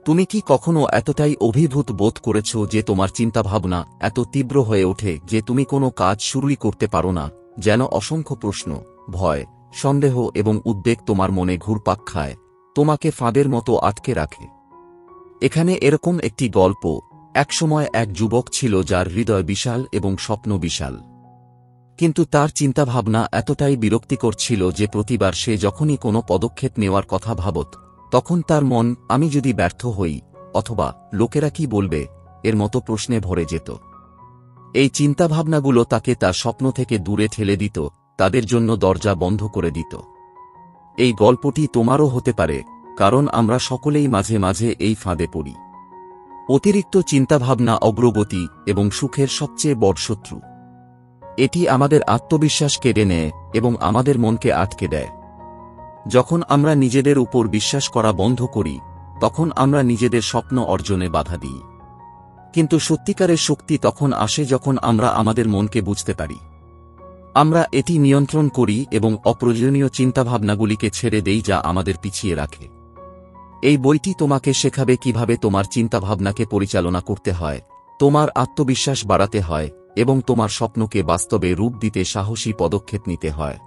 তুমি কি কখনো এতটাই অভিভূত বোধ করেছ যে তোমার চিন্তাভাবনা এত তীব্র হয়ে ওঠে যে তুমি কোনো কাজ শুরুই করতে পারো না, যেন অসংখ্য প্রশ্ন, ভয়, সন্দেহ এবং উদ্বেগ তোমার মনে ঘুরপাক খায়, তোমাকে ফাঁদের মতো আটকে রাখে? এখানে এরকম একটি গল্প। একসময় এক যুবক ছিল যার হৃদয় বিশাল এবং স্বপ্ন বিশাল। কিন্তু তার চিন্তাভাবনা এতটাই বিরক্তিকর ছিল যে প্রতিবার সে যখনই কোনো পদক্ষেপ নেওয়ার কথা ভাবত, তখন তার মন আমি যদি ব্যর্থ হই, অথবা লোকেরা কি বলবে, এর মতো প্রশ্নে ভরে যেত। এই চিন্তাভাবনাগুলো তাকে তার স্বপ্ন থেকে দূরে ঠেলে দিত, তাদের জন্য দরজা বন্ধ করে দিত। এই গল্পটি তোমারও হতে পারে, কারণ আমরা সকলেই মাঝে মাঝে এই ফাঁদে পড়ি। অতিরিক্ত চিন্তাভাবনা অগ্রগতি এবং সুখের সবচেয়ে বড় শত্রু। এটি আমাদের আত্মবিশ্বাস কেড়ে নেয় এবং আমাদের মনকে আটকে দেয়। যখন আমরা নিজেদের উপর বিশ্বাস করা বন্ধ করি, তখন আমরা নিজেদের স্বপ্ন অর্জনে বাধা দিই। কিন্তু সত্যিকারের শক্তি তখন আসে যখন আমরা আমাদের মনকে বুঝতে পারি। আমরা এটি নিয়ন্ত্রণ করি এবং অপ্রয়োজনীয় চিন্তাভাবনাগুলিকে ছেড়ে দেই যা আমাদের পিছিয়ে রাখে। এই বইটি তোমাকে শেখাবে কিভাবে তোমার চিন্তাভাবনাকে পরিচালনা করতে হয়, তোমার আত্মবিশ্বাস বাড়াতে হয় এবং তোমার স্বপ্নকে বাস্তবে রূপ দিতে সাহসী পদক্ষেপ নিতে হয়।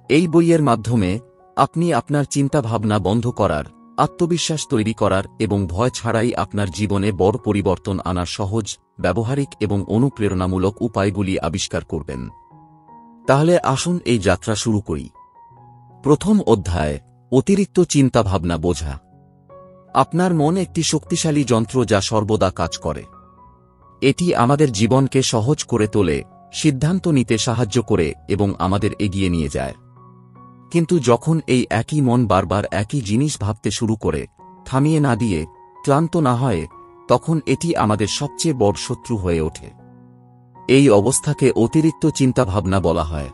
এই বইয়ের মাধ্যমে আপনি আপনার চিন্তাভাবনা বন্ধ করার, আত্মবিশ্বাস তৈরি করার এবং ভয় ছাড়াই আপনার জীবনে বড় পরিবর্তন আনার সহজ, ব্যবহারিক এবং অনুপ্রেরণামূলক উপায়গুলি আবিষ্কার করবেন। তাহলে আসুন এই যাত্রা শুরু করি। প্রথম অধ্যায়, অতিরিক্ত চিন্তাভাবনা বোঝা। আপনার মন একটি শক্তিশালী যন্ত্র যা সর্বদা কাজ করে। এটি আমাদের জীবনকে সহজ করে তোলে, সিদ্ধান্ত নিতে সাহায্য করে এবং আমাদের এগিয়ে নিয়ে যায়। কিন্তু যখন এই একই মন বারবার একই জিনিস ভাবতে শুরু করে, থামিয়ে না দিয়ে, ক্লান্ত না হয়, তখন এটি আমাদের সবচেয়ে বড় শত্রু হয়ে ওঠে। এই অবস্থাকে অতিরিক্ত চিন্তাভাবনা বলা হয়।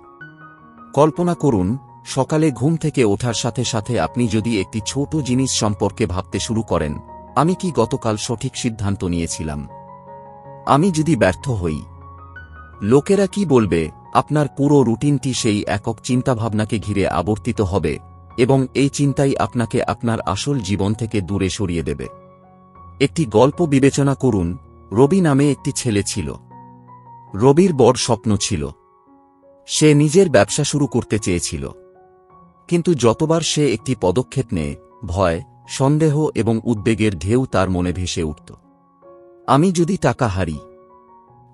কল্পনা করুন, সকালে ঘুম থেকে ওঠার সাথে সাথে আপনি যদি একটি ছোট জিনিস সম্পর্কে ভাবতে শুরু করেন, আমি কি গতকাল সঠিক সিদ্ধান্ত নিয়েছিলাম? আমি যদি ব্যর্থ হই, লোকেরা কি বলবে? আপনার পুরো রুটিনটি সেই একক চিন্তাভাবনাকে ঘিরে আবর্তিত হবে এবং এই চিন্তাই আপনাকে আপনার আসল জীবন থেকে দূরে সরিয়ে দেবে। একটি গল্প বিবেচনা করুন। রবি নামে একটি ছেলে ছিল। রবির বড় স্বপ্ন ছিল। সে নিজের ব্যবসা শুরু করতে চেয়েছিল। কিন্তু যতবার সে একটি পদক্ষেপ নেয়, ভয়, সন্দেহ এবং উদ্বেগের ঢেউ তার মনে ভেসে উঠত। আমি যদি টাকা হারি,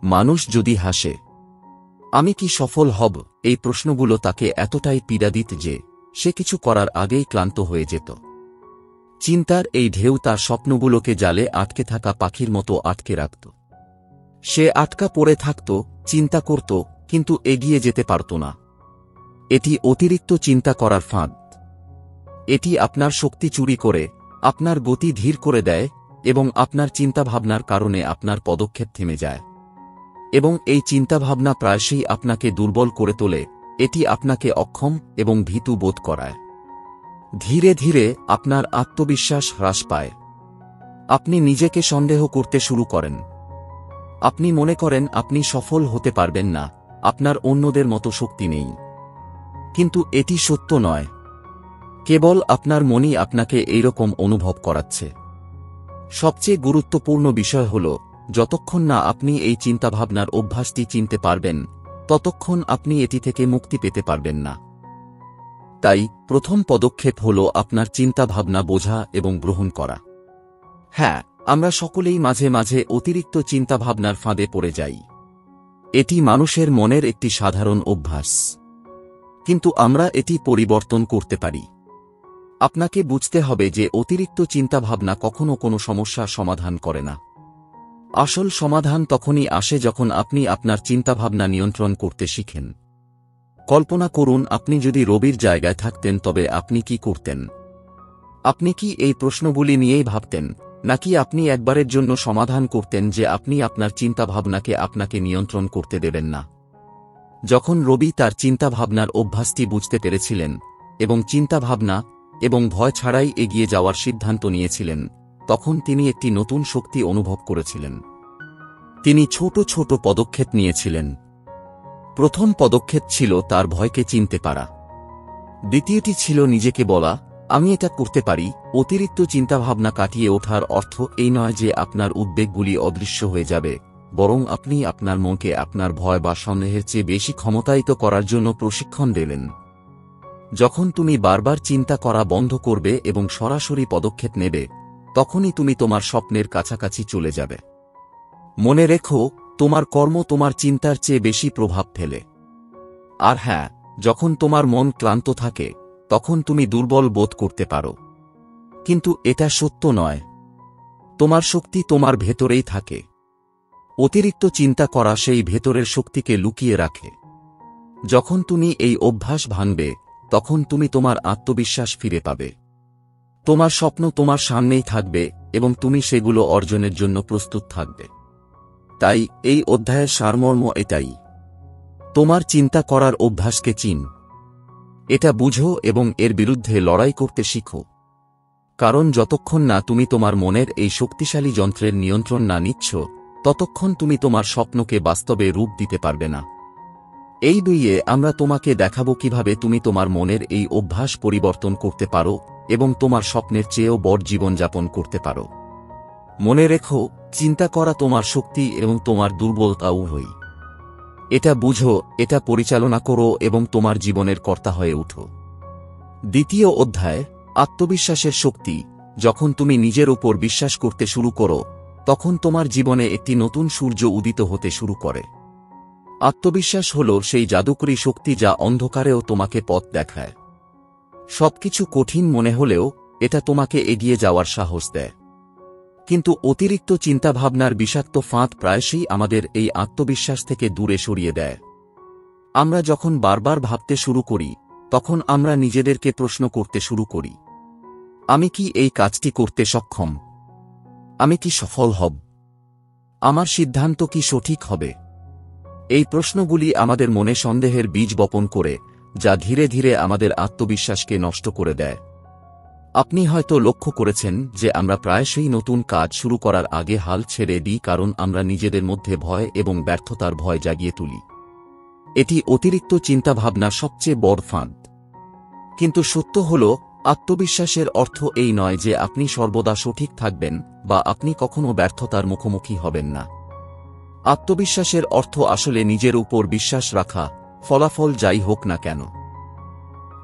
মানুষ যদি হাসে, আমি কি সফল হব? এই প্রশ্নগুলো তাকে এতটাই পীড়া দিত যে সে কিছু করার আগেই ক্লান্ত হয়ে যেত। চিন্তার এই ঢেউ তার স্বপ্নগুলোকে জালে আটকে থাকা পাখির মতো আটকে রাখত। সে আটকা পড়ে থাকত, চিন্তা করত, কিন্তু এগিয়ে যেতে পারত না। এটি অতিরিক্ত চিন্তা করার ফাঁদ। এটি আপনার শক্তি চুরি করে, আপনার গতি ধীর করে দেয় এবং আপনার চিন্তাভাবনার কারণে আপনার পদক্ষেপ থেমে যায়। এবং এই চিন্তাভাবনা প্রায়শই আপনাকে দুর্বল করে তোলে। এটি আপনাকে অক্ষম এবং ভীতু বোধ করায়। ধীরে ধীরে আপনার আত্মবিশ্বাস হ্রাস পায়। আপনি নিজেকে সন্দেহ করতে শুরু করেন। আপনি মনে করেন আপনি সফল হতে পারবেন না, আপনার অন্যদের মতো শক্তি নেই। কিন্তু এটি সত্য নয়। কেবল আপনার মনই আপনাকে এইরকম অনুভব করাচ্ছে। সবচেয়ে গুরুত্বপূর্ণ বিষয় হল, যতক্ষণ না আপনি এই চিন্তাভাবনার অভ্যাসটি চিনতে পারবেন, ততক্ষণ আপনি এটি থেকে মুক্তি পেতে পারবেন না। তাই প্রথম পদক্ষেপ হল আপনার চিন্তাভাবনা বোঝা এবং গ্রহণ করা। হ্যাঁ, আমরা সকলেই মাঝে মাঝে অতিরিক্ত চিন্তাভাবনার ফাঁদে পড়ে যাই। এটি মানুষের মনের একটি সাধারণ অভ্যাস। কিন্তু আমরা এটি পরিবর্তন করতে পারি। আপনাকে বুঝতে হবে যে অতিরিক্ত চিন্তাভাবনা কখনো কোনো সমস্যার সমাধান করে না। আসল সমাধান তখনই আসে যখন আপনি আপনার চিন্তাভাবনা নিয়ন্ত্রণ করতে শিখেন। কল্পনা করুন, আপনি যদি রবির জায়গায় থাকতেন তবে আপনি কি করতেন? আপনি কি এই প্রশ্নগুলি নিয়েই ভাবতেন, নাকি আপনি একবারের জন্য সমাধান করতেন যে আপনি আপনার চিন্তাভাবনাকে আপনাকে নিয়ন্ত্রণ করতে দেবেন না? যখন রবি তার চিন্তাভাবনার অভ্যাসটি বুঝতে পেরেছিলেন এবং চিন্তাভাবনা এবং ভয় ছাড়াই এগিয়ে যাওয়ার সিদ্ধান্ত নিয়েছিলেন, তখন তিনি একটি নতুন শক্তি অনুভব করেছিলেন। তিনি ছোট ছোট পদক্ষেপ নিয়েছিলেন। প্রথম পদক্ষেপ ছিল তার ভয়কে চিনতে পারা। দ্বিতীয়টি ছিল নিজেকে বলা, আমি এটা করতে পারি। অতিরিক্ত চিন্তাভাবনা কাটিয়ে ওঠার অর্থ এই নয় যে আপনার উদ্বেগগুলি অদৃশ্য হয়ে যাবে, বরং আপনি আপনার মনকে আপনার ভয় বা সন্দেহের চেয়ে বেশি ক্ষমতায়িত করার জন্য প্রশিক্ষণ দিলেন। যখন তুমি বারবার চিন্তা করা বন্ধ করবে এবং সরাসরি পদক্ষেপ নেবে, তখনই তুমি তোমার স্বপ্নের কাছাকাছি চলে যাবে। মনে রেখো, তোমার কর্ম তোমার চিন্তার চেয়ে বেশি প্রভাব ফেলে। আর হ্যাঁ, যখন তোমার মন ক্লান্ত থাকে, তখন তুমি দুর্বল বোধ করতে পারো। কিন্তু এটা সত্য নয়। তোমার শক্তি তোমার ভেতরেই থাকে। অতিরিক্ত চিন্তা করা সেই ভেতরের শক্তিকে লুকিয়ে রাখে। যখন তুমি এই অভ্যাস ভাঙবে, তখন তুমি তোমার আত্মবিশ্বাস ফিরে পাবে। তোমার স্বপ্ন তোমার সামনেই থাকবে এবং তুমি সেগুলো অর্জনের জন্য প্রস্তুত থাকবে। তাই এই অধ্যায়ের সারমর্ম এটাই। তোমার চিন্তা করার অভ্যাসকে চিন। এটা বুঝো এবং এর বিরুদ্ধে লড়াই করতে শিখো। কারণ যতক্ষণ না তুমি তোমার মনের এই শক্তিশালী যন্ত্রের নিয়ন্ত্রণ না নিচ্ছ, ততক্ষণ তুমি তোমার স্বপ্নকে বাস্তবে রূপ দিতে পারবে না। এই বইয়ে আমরা তোমাকে দেখাবো কিভাবে তুমি তোমার মনের এই অভ্যাস পরিবর্তন করতে পারো এবং তোমার স্বপ্নের চেয়েও বড় জীবনযাপন করতে পারো। মনে রেখো, চিন্তা করা তোমার শক্তি এবং তোমার দুর্বলতাও হই। এটা বুঝো, এটা পরিচালনা করো এবং তোমার জীবনের কর্তা হয়ে উঠো। দ্বিতীয় অধ্যায়, আত্মবিশ্বাসের শক্তি। যখন তুমি নিজের উপর বিশ্বাস করতে শুরু করো, তখন তোমার জীবনে একটি নতুন সূর্য উদিত হতে শুরু করে। আত্মবিশ্বাস হল সেই জাদুকরী শক্তি যা অন্ধকারেও তোমাকে পথ দেখায়। সবকিছু কঠিন মনে হলেও এটা তোমাকে এগিয়ে যাওয়ার সাহস দেয়। কিন্তু অতিরিক্ত চিন্তাভাবনার বিষাক্ত ফাঁদ প্রায়শই আমাদের এই আত্মবিশ্বাস থেকে দূরে সরিয়ে দেয়। আমরা যখন বারবার ভাবতে শুরু করি, তখন আমরা নিজেদেরকে প্রশ্ন করতে শুরু করি, আমি কি এই কাজটি করতে সক্ষম? আমি কি সফল হব? আমার সিদ্ধান্ত কি সঠিক হবে? এই প্রশ্নগুলি আমাদের মনে সন্দেহের বীজ বপন করে, যা ধীরে ধীরে আমাদের আত্মবিশ্বাসকে নষ্ট করে দেয়। আপনি হয়তো লক্ষ্য করেছেন যে আমরা প্রায়শই নতুন কাজ শুরু করার আগে হাল ছেড়ে দিই, কারণ আমরা নিজেদের মধ্যে ভয় এবং ব্যর্থতার ভয় জাগিয়ে তুলি। এটি অতিরিক্ত চিন্তাভাবনার সবচেয়ে বড় ফাঁদ। কিন্তু সত্য হল, আত্মবিশ্বাসের অর্থ এই নয় যে আপনি সর্বদা সঠিক থাকবেন বা আপনি কখনো ব্যর্থতার মুখোমুখি হবেন না। আত্মবিশ্বাসের অর্থ আসলে নিজের উপর বিশ্বাস রাখা, ফলাফল যাই হোক না কেন।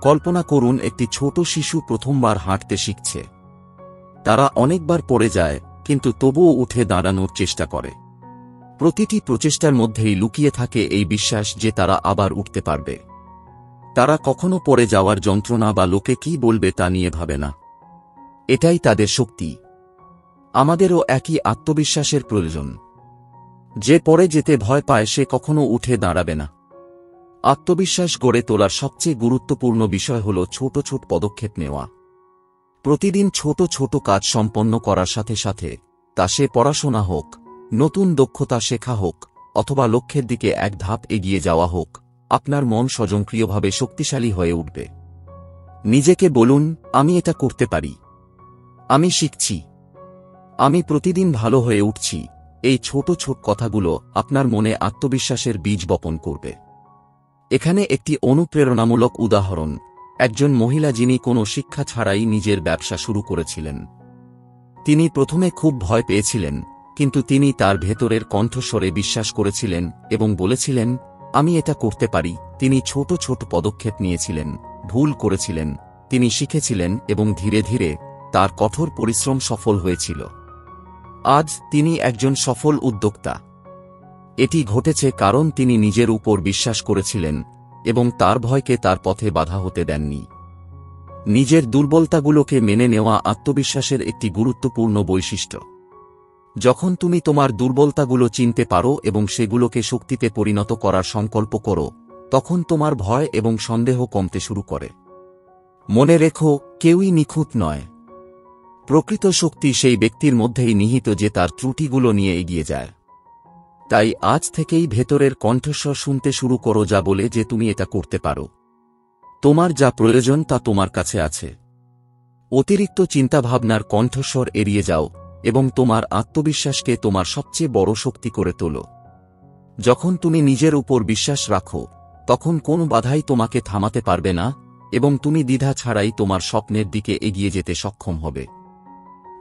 কল্পনা করুন, একটি ছোট শিশু প্রথমবার হাঁটতে শিখছে। তারা অনেকবার পড়ে যায়, কিন্তু তবুও উঠে দাঁড়ানোর চেষ্টা করে। প্রতিটি প্রচেষ্টার মধ্যেই লুকিয়ে থাকে এই বিশ্বাস যে তারা আবার উঠতে পারবে। তারা কখনো পড়ে যাওয়ার যন্ত্রণা বা লোকে কি বলবে তা নিয়ে ভাবে না। এটাই তাদের শক্তি। আমাদেরও একই আত্মবিশ্বাসের প্রয়োজন। যে পড়ে যেতে ভয় পায় সে কখনো উঠে দাঁড়াবে না। আত্মবিশ্বাস গড়ে তোলার সবচেয়ে গুরুত্বপূর্ণ বিষয় হল ছোট ছোট পদক্ষেপ নেওয়া। প্রতিদিন ছোট ছোট কাজ সম্পন্ন করার সাথে সাথে, তা সে পড়াশোনা হোক, নতুন দক্ষতা শেখা হোক, অথবা লক্ষ্যের দিকে এক ধাপ এগিয়ে যাওয়া হোক, আপনার মন স্বয়ংক্রিয়ভাবে শক্তিশালী হয়ে উঠবে। নিজেকে বলুন, আমি এটা করতে পারি, আমি শিখছি, আমি প্রতিদিন ভালো হয়ে উঠছি। এই ছোট ছোট কথাগুলো আপনার মনে আত্মবিশ্বাসের বীজ বপন করবে। এখানে একটি অনুপ্রেরণামূলক উদাহরণ। একজন মহিলা যিনি কোনো শিক্ষা ছাড়াই নিজের ব্যবসা শুরু করেছিলেন। তিনি প্রথমে খুব ভয় পেয়েছিলেন, কিন্তু তিনি তার ভেতরের কণ্ঠস্বরে বিশ্বাস করেছিলেন এবং বলেছিলেন, আমি এটা করতে পারি। তিনি ছোট ছোট পদক্ষেপ নিয়েছিলেন, ভুল করেছিলেন, তিনি শিখেছিলেন এবং ধীরে ধীরে তার কঠোর পরিশ্রম সফল হয়েছিল। আজ তিনি একজন সফল উদ্যোক্তা। এটি ঘটেছে কারণ তিনি নিজের উপর বিশ্বাস করেছিলেন এবং তার ভয়কে তার পথে বাধা হতে দেননি। নিজের দুর্বলতাগুলোকে মেনে নেওয়া আত্মবিশ্বাসের একটি গুরুত্বপূর্ণ বৈশিষ্ট্য। যখন তুমি তোমার দুর্বলতাগুলো চিনতে পারো এবং সেগুলোকে শক্তিতে পরিণত করার সংকল্প করো, তখন তোমার ভয় এবং সন্দেহ কমতে শুরু করে। মনে রেখো, কেউই নিখুঁত নয়। প্রকৃত শক্তি সেই ব্যক্তির মধ্যেই নিহিত যে তার ত্রুটিগুলো নিয়ে এগিয়ে যায়। তাই আজ থেকেই ভেতরের কণ্ঠস্বর শুনতে শুরু করো যা বলে যে তুমি এটা করতে পারো। তোমার যা প্রয়োজন তা তোমার কাছে আছে। অতিরিক্ত চিন্তাভাবনার কণ্ঠস্বর এড়িয়ে যাও এবং তোমার আত্মবিশ্বাসকে তোমার সবচেয়ে বড় শক্তি করে তোলো। যখন তুমি নিজের উপর বিশ্বাস রাখো, তখন কোনো বাধাই তোমাকে থামাতে পারবে না এবং তুমি দ্বিধা ছাড়াই তোমার স্বপ্নের দিকে এগিয়ে যেতে সক্ষম হবে।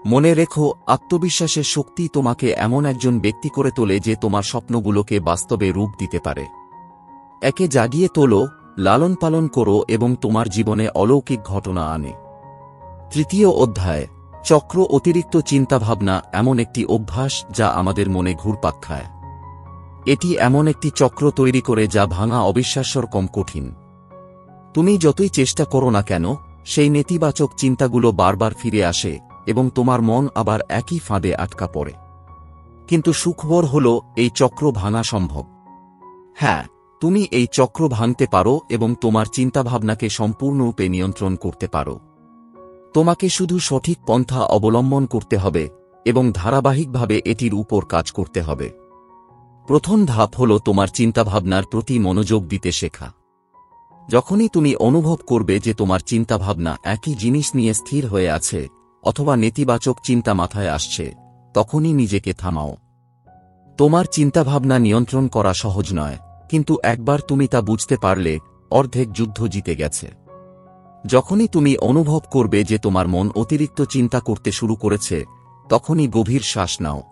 মনে রেখো, আত্মবিশ্বাসের শক্তি তোমাকে এমন একজন ব্যক্তি করে তোলে যে তোমার স্বপ্নগুলোকে বাস্তবে রূপ দিতে পারে। একে জাগিয়ে তোলো, লালন পালন করো এবং তোমার জীবনে অলৌকিক ঘটনা আনে। তৃতীয় অধ্যায়, চক্র। অতিরিক্ত চিন্তাভাবনা এমন একটি অভ্যাস যা আমাদের মনে ঘুরপাক খায়। এটি এমন একটি চক্র তৈরি করে যা ভাঙা অবিশ্বাস্যর কম কঠিন। তুমি যতই চেষ্টা করো না কেন, সেই নেতিবাচক চিন্তাগুলো বারবার ফিরে আসে এবং তোমার মন আবার একই ফাঁদে আটকা পড়ে। কিন্তু সুখবর হল, এই চক্র ভাঙা সম্ভব। হ্যাঁ, তুমি এই চক্র ভাঙতে পারো এবং তোমার চিন্তাভাবনাকে সম্পূর্ণরূপে নিয়ন্ত্রণ করতে পারো। তোমাকে শুধু সঠিক পন্থা অবলম্বন করতে হবে এবং ধারাবাহিকভাবে এটির উপর কাজ করতে হবে। প্রথম ধাপ হল তোমার চিন্তাভাবনার প্রতি মনোযোগ দিতে শেখা। যখনই তুমি অনুভব করবে যে তোমার চিন্তাভাবনা একই জিনিস নিয়ে স্থির হয়ে আছে অথবা নেতিবাচক চিন্তা মাথায় আসছে, তখনই নিজেকে থামাও। তোমার চিন্তাভাবনা নিয়ন্ত্রণ করা সহজ নয়, কিন্তু একবার তুমি তা বুঝতে পারলে অর্ধেক যুদ্ধ জিতে গেছে। যখনই তুমি অনুভব করবে যে তোমার মন অতিরিক্ত চিন্তা করতে শুরু করেছে, তখনই গভীর শ্বাস নাও।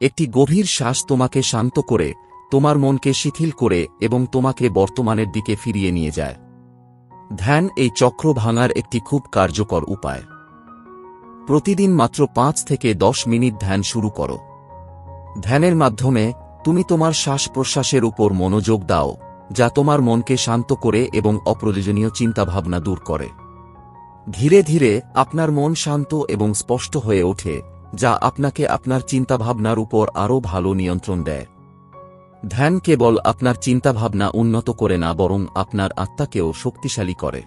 একটি গভীর শ্বাস তোমাকে শান্ত করে, তোমার মনকে শিথিল করে এবং তোমাকে বর্তমানের দিকে ফিরিয়ে নিয়ে যায়। ধ্যান এই চক্র ভাঙার একটি খুব কার্যকর উপায়। প্রতিদিন মাত্র 5 থেকে 10 মিনিট ধ্যান শুরু করো। ধ্যানের মাধ্যমে তুমি তোমার শ্বাস-প্রশ্বাসের উপর মনোযোগ দাও, যা তোমার মনকে শান্ত করে এবং অপ্রয়োজনীয় চিন্তাভাবনা দূর করে। ধীরে ধীরে আপনার মন শান্ত এবং স্পষ্ট হয়ে ওঠে, যা আপনাকে আপনার চিন্তাভাবনার উপর আরও ভালো নিয়ন্ত্রণ দেয়। ধ্যান কেবল আপনার চিন্তাভাবনা উন্নত করে না, বরং আপনার আত্মাকেও শক্তিশালী করে।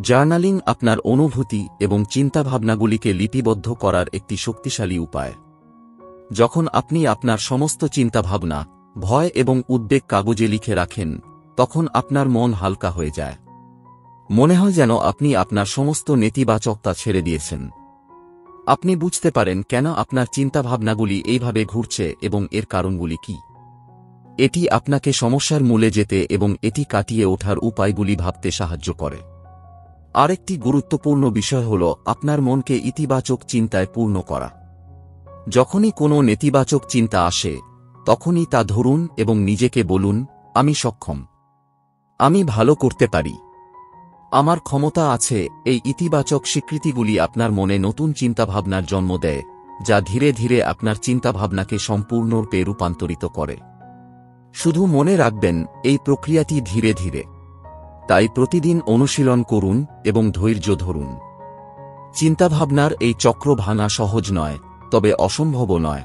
জার্নালিং আপনার অনুভূতি এবং চিন্তাভাবনাগুলিকে লিপিবদ্ধ করার একটি শক্তিশালী উপায়। যখন আপনি আপনার সমস্ত চিন্তাভাবনা, ভয় এবং উদ্বেগ কাগজে লিখে রাখেন, তখন আপনার মন হালকা হয়ে যায়। মনে হয় যেন আপনি আপনার সমস্ত নেতিবাচকতা ছেড়ে দিয়েছেন। আপনি বুঝতে পারেন কেন আপনার চিন্তাভাবনাগুলি এইভাবে ঘুরছে এবং এর কারণগুলি কি। এটি আপনাকে সমস্যার মূলে যেতে এবং এটি কাটিয়ে ওঠার উপায়গুলি ভাবতে সাহায্য করে। আরেকটি গুরুত্বপূর্ণ বিষয় হল আপনার মনকে ইতিবাচক চিন্তায় পূর্ণ করা। যখনই কোনো নেতিবাচক চিন্তা আসে, তখনই তা ধরুন এবং নিজেকে বলুন, আমি সক্ষম, আমি ভালো করতে পারি, আমার ক্ষমতা আছে। এই ইতিবাচক স্বীকৃতিগুলি আপনার মনে নতুন চিন্তাভাবনার জন্ম দেয়, যা ধীরে ধীরে আপনার চিন্তাভাবনাকে সম্পূর্ণরূপে রূপান্তরিত করে। শুধু মনে রাখবেন, এই প্রক্রিয়াটি ধীরে ধীরে। তাই প্রতিদিন অনুশীলন করুন এবং ধৈর্য ধরুন। চিন্তাভাবনার এই চক্র ভাঙা সহজ নয়, তবে অসম্ভবও নয়।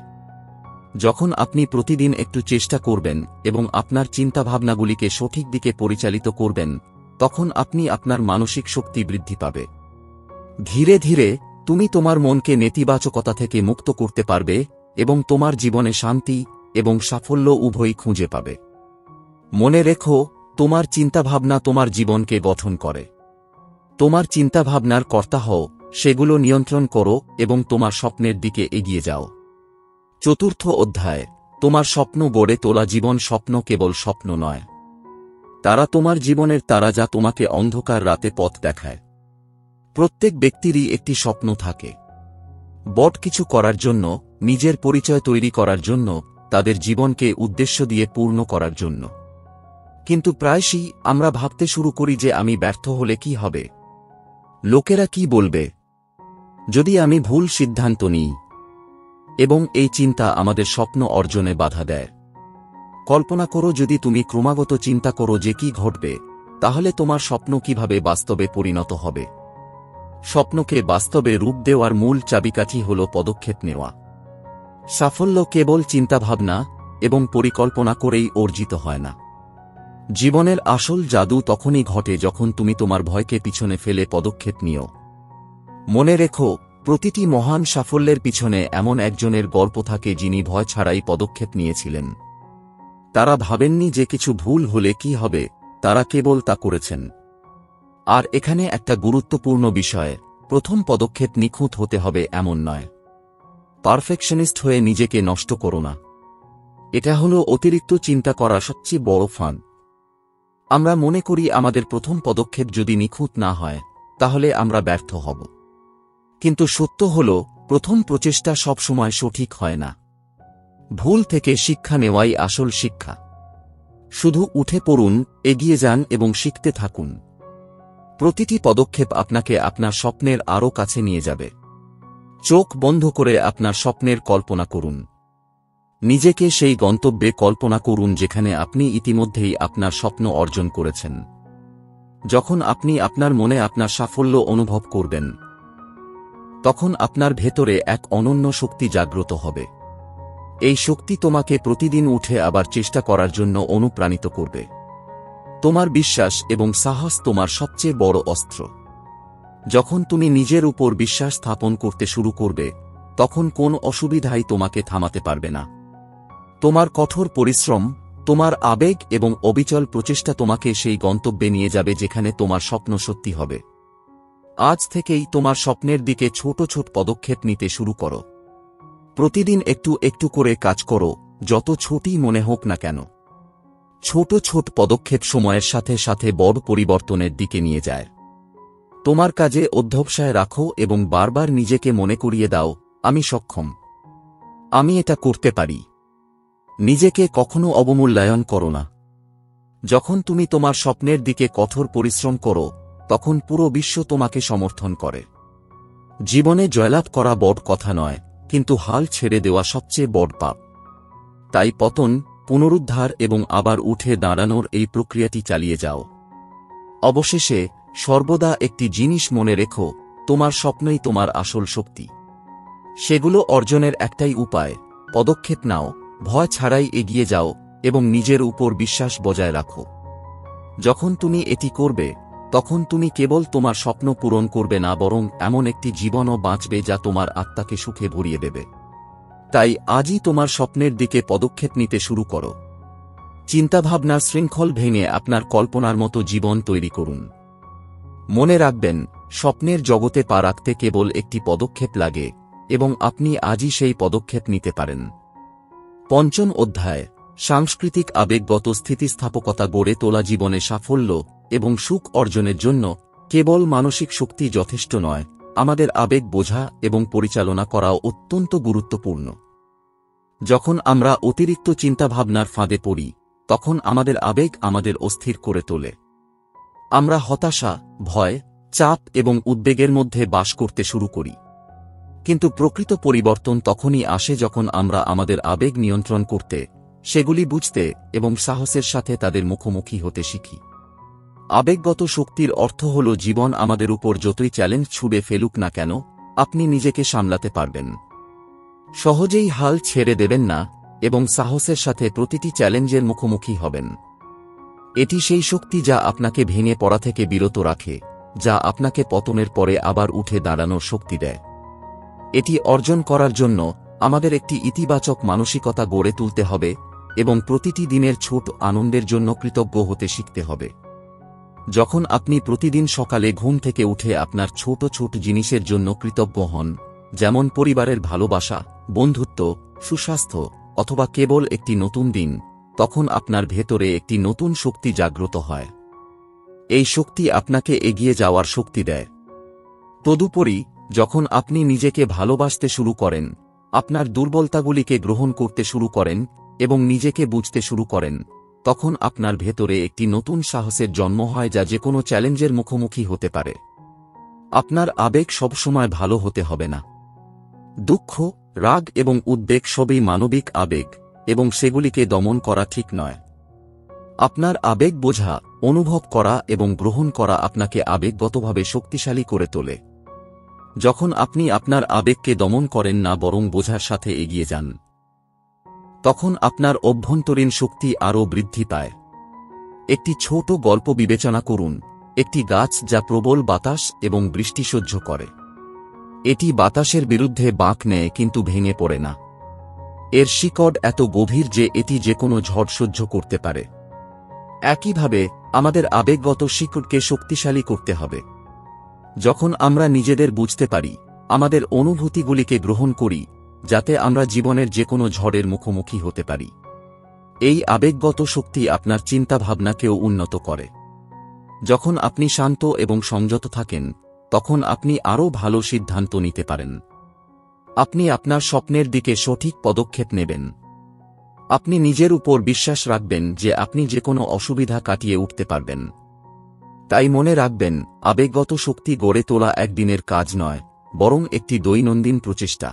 যখন আপনি প্রতিদিন একটু চেষ্টা করবেন এবং আপনার চিন্তাভাবনাগুলিকে সঠিক দিকে পরিচালিত করবেন, তখন আপনি আপনার মানসিক শক্তি বৃদ্ধি পাবে। ধীরে ধীরে তুমি তোমার মনকে নেতিবাচকতা থেকে মুক্ত করতে পারবে এবং তোমার জীবনে শান্তি এবং সাফল্য উভয়ই খুঁজে পাবে। মনে রেখো, তোমার চিন্তাভাবনা তোমার জীবনকে গঠন করে। তোমার চিন্তাভাবনার কর্তা হও, সেগুলো নিয়ন্ত্রণ করো এবং তোমার স্বপ্নের দিকে এগিয়ে যাও। চতুর্থ অধ্যায়, তোমার স্বপ্ন গড়ে তোলা। জীবন স্বপ্ন কেবল স্বপ্ন নয়, তারা তোমার জীবনের তারা, যা তোমাকে অন্ধকার রাতে পথ দেখায়। প্রত্যেক ব্যক্তিরই একটি স্বপ্ন থাকে, বড় কিছু করার জন্য, নিজের পরিচয় তৈরি করার জন্য, তাদের জীবনকে উদ্দেশ্য দিয়ে পূর্ণ করার জন্য। কিন্তু প্রায়শই আমরা ভাবতে শুরু করি যে আমি ব্যর্থ হলে কি হবে, লোকেরা কি বলবে, যদি আমি ভুল সিদ্ধান্ত নিই। এবং এই চিন্তা আমাদের স্বপ্ন অর্জনে বাধা দেয়। কল্পনা করো, যদি তুমি ক্রমাগত চিন্তা করো যে কি ঘটবে, তাহলে তোমার স্বপ্ন কিভাবে বাস্তবে পরিণত হবে। স্বপ্নকে বাস্তবে রূপ দেওয়ার মূল চাবিকাঠি হল পদক্ষেপ নেওয়া। সাফল্য কেবল চিন্তাভাবনা এবং পরিকল্পনা করেই অর্জিত হয় না। জীবনের আসল জাদু তখনই ঘটে যখন তুমি তোমার ভয়কে পিছনে ফেলে পদক্ষেপ নিও। মনে রেখো, প্রতিটি মহান সাফল্যের পিছনে এমন একজনের গল্প থাকে যিনি ভয় ছাড়াই পদক্ষেপ নিয়েছিলেন। তারা ভাবেননি যে কিছু ভুল হলে কি হবে, তারা কেবল তা করেছেন। আর এখানে একটা গুরুত্বপূর্ণ বিষয়, প্রথম পদক্ষেপ নিখুঁত হতে হবে এমন নয়। পারফেকশনিস্ট হয়ে নিজেকে নষ্ট করো না। এটা হলো অতিরিক্ত চিন্তা করা সবচেয়ে বড় ফাঁদ। আমরা মনে করি আমাদের প্রথম পদক্ষেপ যদি নিখুঁত না হয় তাহলে আমরা ব্যর্থ হব। কিন্তু সত্য হল, প্রথম প্রচেষ্টা সবসময় সঠিক হয় না। ভুল থেকে শিক্ষা নেওয়াই আসল শিক্ষা। শুধু উঠে পড়ুন, এগিয়ে যান এবং শিখতে থাকুন। প্রতিটি পদক্ষেপ আপনাকে আপনার স্বপ্নের আরও কাছে নিয়ে যাবে। চোখ বন্ধ করে আপনার স্বপ্নের কল্পনা করুন। নিজেকে সেই গন্তব্যে কল্পনা করুন যেখানে আপনি ইতিমধ্যেই আপনার স্বপ্ন অর্জন করেছেন। যখন আপনি আপনার মনে আপনার সাফল্য অনুভব করবেন, তখন আপনার ভেতরে এক অনন্য শক্তি জাগ্রত হবে। এই শক্তি তোমাকে প্রতিদিন উঠে আবার চেষ্টা করার জন্য অনুপ্রাণিত করবে। তোমার বিশ্বাস এবং সাহস তোমার সবচেয়ে বড় অস্ত্র। যখন তুমি নিজের উপর বিশ্বাস স্থাপন করতে শুরু করবে, তখন কোন অসুবিধাই তোমাকে থামাতে পারবে না। তোমার কঠোর পরিশ্রম, তোমার আবেগ এবং অবিচল প্রচেষ্টা তোমাকে সেই গন্তব্যে নিয়ে যাবে যেখানে তোমার স্বপ্ন সত্যি হবে। আজ থেকেই তোমার স্বপ্নের দিকে ছোট ছোট পদক্ষেপ নিতে শুরু করো। প্রতিদিন একটু একটু করে কাজ করো, যত ছোটই মনে হোক না কেন। ছোট ছোট পদক্ষেপ সময়ের সাথে সাথে বড় পরিবর্তনের দিকে নিয়ে যায়। তোমার কাজে অধ্যবসায় রাখো এবং বারবার নিজেকে মনে করিয়ে দাও, আমি সক্ষম, আমি এটা করতে পারি। নিজেকে কখনো অবমূল্যায়ন করো না। যখন তুমি তোমার স্বপ্নের দিকে কঠোর পরিশ্রম করো, তখন পুরো বিশ্ব তোমাকে সমর্থন করে। জীবনে জয়লাভ করা বড় কথা নয়, কিন্তু হাল ছেড়ে দেওয়া সবচেয়ে বড় পাপ। তাই পতন, পুনরুদ্ধার এবং আবার উঠে দাঁড়ানোর এই প্রক্রিয়াটি চালিয়ে যাও। অবশেষে সর্বদা একটি জিনিস মনে রেখো, তোমার স্বপ্নই তোমার আসল শক্তি। সেগুলো অর্জনের একটাই উপায়, পদক্ষেপ নাও, ভয় ছাড়াই এগিয়ে যাও এবং নিজের উপর বিশ্বাস বজায় রাখো। যখন তুমি এটি করবে, তখন তুমি কেবল তোমার স্বপ্ন পূরণ করবে না, বরং এমন একটি জীবনও বাঁচবে যা তোমার আত্মাকে সুখে ভরিয়ে দেবে। তাই আজই তোমার স্বপ্নের দিকে পদক্ষেপ নিতে শুরু করো। চিন্তাভাবনার শৃঙ্খল ভেঙে আপনার কল্পনার মতো জীবন তৈরি করুন। মনে রাখবেন, স্বপ্নের জগতে পা রাখতে কেবল একটি পদক্ষেপ লাগে এবং আপনি আজই সেই পদক্ষেপ নিতে পারেন। পঞ্চম অধ্যায়, সাংস্কৃতিক আবেগগত স্থিতিস্থাপকতা গড়ে তোলা। জীবনে সাফল্য এবং সুখ অর্জনের জন্য কেবল মানসিক শক্তি যথেষ্ট নয়, আমাদের আবেগ বোঝা এবং পরিচালনা করাও অত্যন্ত গুরুত্বপূর্ণ। যখন আমরা অতিরিক্ত চিন্তাভাবনার ফাঁদে পড়ি, তখন আমাদের আবেগ আমাদের অস্থির করে তোলে। আমরা হতাশা, ভয়, চাপ এবং উদ্বেগের মধ্যে বাস করতে শুরু করি। কিন্তু প্রকৃত পরিবর্তন তখনই আসে যখন আমরা আমাদের আবেগ নিয়ন্ত্রণ করতে, সেগুলি বুঝতে এবং সাহসের সাথে তাদের মুখোমুখি হতে শিখি। আবেগগত শক্তির অর্থ হল জীবন আমাদের উপর যতই চ্যালেঞ্জ ছুড়ে ফেলুক না কেন, আপনি নিজেকে সামলাতে পারবেন। সহজেই হাল ছেড়ে দেবেন না এবং সাহসের সাথে প্রতিটি চ্যালেঞ্জের মুখোমুখি হবেন। এটি সেই শক্তি যা আপনাকে ভেঙে পড়া থেকে বিরত রাখে, যা আপনাকে পতনের পরে আবার উঠে দাঁড়ানোর শক্তি দেয়। এটি অর্জন করার জন্য আমাদের একটি ইতিবাচক মানসিকতা গড়ে তুলতে হবে এবং প্রতিটি দিনের ছোট আনন্দের জন্য কৃতজ্ঞ হতে শিখতে হবে। যখন আপনি প্রতিদিন সকালে ঘুম থেকে উঠে আপনার ছোট ছোট জিনিসের জন্য কৃতজ্ঞ হন, যেমন পরিবারের ভালোবাসা, বন্ধুত্ব, সুস্বাস্থ্য অথবা কেবল একটি নতুন দিন, তখন আপনার ভেতরে একটি নতুন শক্তি জাগ্রত হয়। এই শক্তি আপনাকে এগিয়ে যাওয়ার শক্তি দেয়। তদুপরি, যখন আপনি নিজেকে ভালোবাসতে শুরু করেন, আপনার দুর্বলতাগুলিকে গ্রহণ করতে শুরু করেন এবং নিজেকে বুঝতে শুরু করেন, তখন আপনার ভেতরে একটি নতুন সাহসের জন্ম হয় যা যেকোনো চ্যালেঞ্জের মুখোমুখি হতে পারে। আপনার আবেগ সবসময় ভালো হতে হবে না। দুঃখ, রাগ এবং উদ্বেগ সবই মানবিক আবেগ এবং সেগুলিকে দমন করা ঠিক নয়। আপনার আবেগ বোঝা, অনুভব করা এবং গ্রহণ করা আপনাকে আবেগগতভাবে শক্তিশালী করে তোলে। যখন আপনি আপনার আবেগকে দমন করেন না বরং বোঝার সাথে এগিয়ে যান, তখন আপনার অভ্যন্তরীণ শক্তি আরও বৃদ্ধি পায়। একটি ছোট গল্প বিবেচনা করুন, একটি গাছ যা প্রবল বাতাস এবং বৃষ্টি সহ্য করে। এটি বাতাসের বিরুদ্ধে বাঁক নেয় কিন্তু ভেঙে পড়ে না। এর শিকড় এত গভীর যে এটি যেকোনো ঝড় সহ্য করতে পারে। একইভাবে আমাদের আবেগগত শিকড়কে শক্তিশালী করতে হবে। যখন আমরা নিজেদের বুঝতে পারি, আমাদের অনুভূতিগুলিকে গ্রহণ করি, যাতে আমরা জীবনের যেকোনো ঝড়ের মুখোমুখি হতে পারি। এই আবেগগত শক্তি আপনার চিন্তাভাবনাকেও উন্নত করে। যখন আপনি শান্ত এবং সংযত থাকেন, তখন আপনি আরও ভালো সিদ্ধান্ত নিতে পারেন। আপনি আপনার স্বপ্নের দিকে সঠিক পদক্ষেপ নেবেন। আপনি নিজের উপর বিশ্বাস রাখবেন যে আপনি যে কোনো অসুবিধা কাটিয়ে উঠতে পারবেন। তাই মনে রাখবেন, আবেগগত শক্তি গড়ে তোলা একদিনের কাজ নয়, বরং একটি দৈনন্দিন প্রচেষ্টা।